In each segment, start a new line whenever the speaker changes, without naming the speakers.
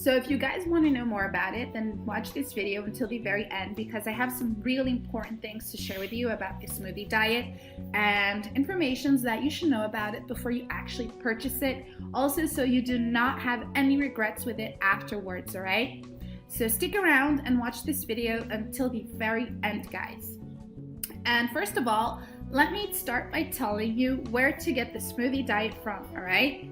So if you guys want to know more about it, then watch this video until the very end, because I have some really important things to share with you about the smoothie diet and information that you should know about it before you actually purchase it. Also, so you do not have any regrets with it afterwards, all right? So stick around and watch this video until the very end, guys. And first of all, let me start by telling you where to get the smoothie diet from, all right?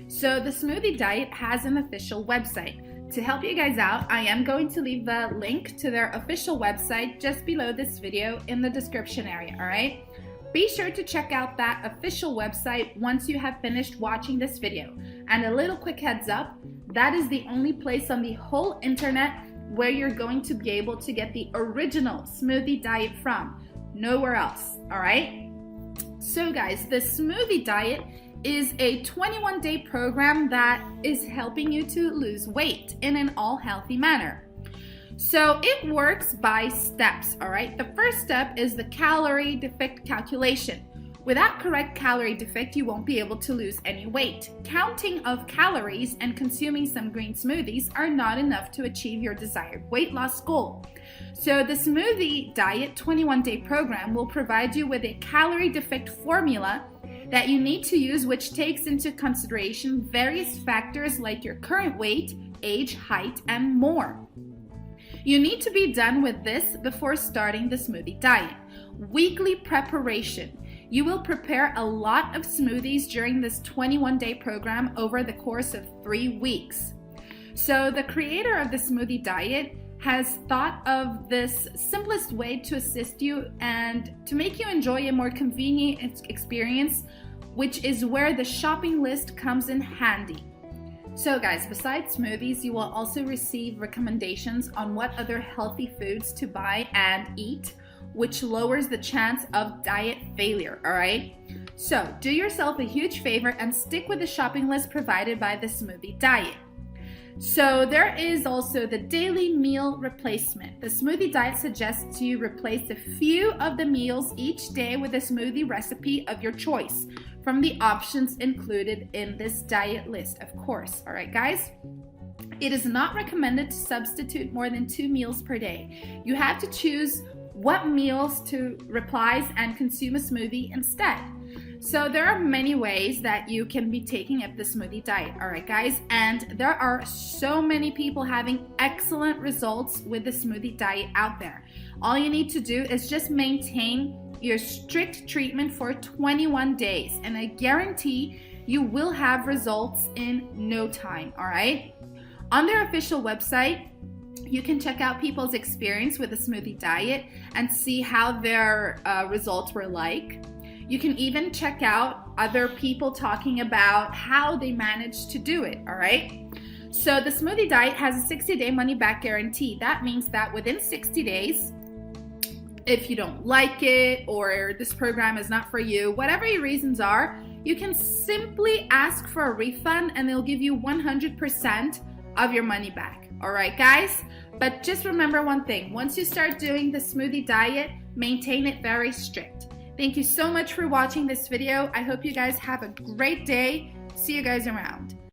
So the Smoothie Diet has an official website. To help you guys out, I am going to leave the link to their official website just below this video in the description area, all right? Be sure to check out that official website once you have finished watching this video. And a little quick heads up, that is the only place on the whole internet where you're going to be able to get the original Smoothie Diet from. Nowhere else, all right? So guys, the Smoothie Diet is a 21-day program that is helping you to lose weight in an all healthy manner. So it works by steps, all right? The first step is the calorie deficit calculation. Without correct calorie deficit, you won't be able to lose any weight. Counting of calories and consuming some green smoothies are not enough to achieve your desired weight loss goal. So the Smoothie Diet 21-day program will provide you with a calorie deficit formula that you need to use, which takes into consideration various factors like your current weight, age, height, and more. You need to be done with this before starting the Smoothie Diet. Weekly preparation. You will prepare a lot of smoothies during this 21-day program over the course of 3 weeks. So the creator of the Smoothie Diet has thought of this simplest way to assist you and to make you enjoy a more convenient experience, which is where the shopping list comes in handy. So guys, besides smoothies, you will also receive recommendations on what other healthy foods to buy and eat, which lowers the chance of diet failure, all right? So do yourself a huge favor and stick with the shopping list provided by the Smoothie Diet. So there is also the daily meal replacement. The Smoothie Diet suggests you replace a few of the meals each day with a smoothie recipe of your choice from the options included in this diet list, of course. All right, guys? It is not recommended to substitute more than 2 meals per day. You have to choose what meals to replace and consume a smoothie instead. So there are many ways that you can be taking up the Smoothie Diet, all right, guys? And there are so many people having excellent results with the Smoothie Diet out there. All you need to do is just maintain your strict treatment for 21 days, and I guarantee you will have results in no time, all right? On their official website, you can check out people's experience with the Smoothie Diet and see how their results were like. You can even check out other people talking about how they managed to do it, all right? So the Smoothie Diet has a 60-day money-back guarantee. That means that within 60 days, if you don't like it or this program is not for you, whatever your reasons are, you can simply ask for a refund and they'll give you 100% of your money back, all right, guys? But just remember one thing, once you start doing the Smoothie Diet, maintain it very strict. Thank you so much for watching this video. I hope you guys have a great day. See you guys around.